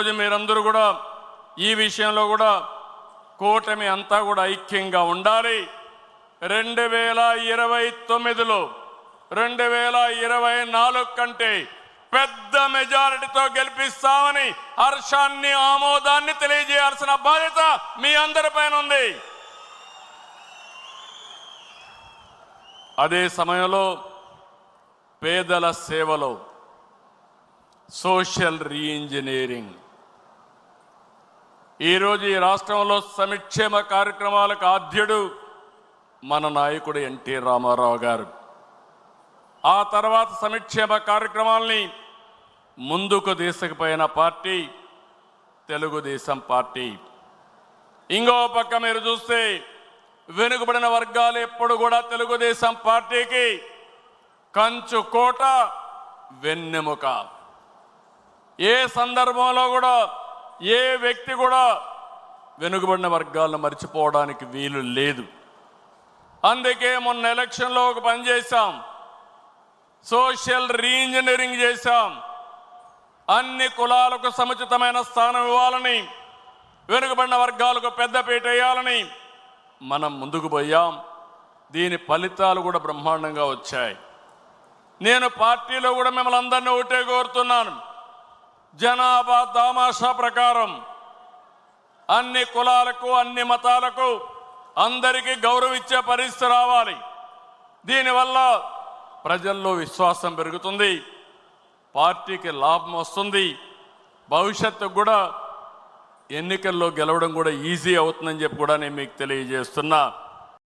రోజు మీరందరూ కూడా ఈ విషయంలో కూడా కూటమి అంతా కూడా ఐక్యంగా ఉండాలి. 2029లో 2024 కంటే పెద్ద మెజారిటీతో గెలిపిస్తామని హర్షాన్ని ఆమోదాన్ని తెలియజేయాల్సిన బాధ్యత మీ అందరిపైన ఉంది. అదే సమయంలో పేదల సేవలో సోషల్ రీఇంజనీరింగ్ ఈరోజు ఈ రాష్ట్రంలో సంక్షేమ కార్యక్రమాలకు ఆద్యుడు మన నాయకుడు ఎన్టీ రామారావు గారు. ఆ తర్వాత సంక్షేమ కార్యక్రమాల్ని ముందుకు తీసుకుపోయిన పార్టీ తెలుగుదేశం పార్టీ. ఇంకో పక్క మీరు చూస్తే వెనుకబడిన వర్గాలు ఎప్పుడు కూడా తెలుగుదేశం పార్టీకి కంచు కోట, వెన్నెముక. ఏ సందర్భంలో కూడా ఏ వ్యక్తి కూడా వెనుకబడిన వర్గాలను మర్చిపోవడానికి వీలు లేదు. అందుకే మొన్న ఎలక్షన్లో ఒక పని చేశాం, సోషల్ రీఇంజనీరింగ్ చేశాం. అన్ని కులాలకు సముచితమైన స్థానం ఇవ్వాలని, వెనుకబడిన వర్గాలకు పెద్దపీట వేయాలని మనం ముందుకు పోయాం. దీని ఫలితాలు కూడా బ్రహ్మాండంగా వచ్చాయి. నేను పార్టీలో కూడా మిమ్మల్ని అందరినీ ఒకటే కోరుతున్నాను, జనాభా దామాషా ప్రకారం అన్ని కులాలకు అన్ని మతాలకు అందరికీ గౌరవించే పరిస్థితి రావాలి. దీనివల్ల ప్రజల్లో విశ్వాసం పెరుగుతుంది, పార్టీకి లాభం వస్తుంది, భవిష్యత్తుకు కూడా ఎన్నికల్లో గెలవడం కూడా ఈజీ అవుతుందని చెప్పి కూడా నేను మీకు తెలియజేస్తున్నా.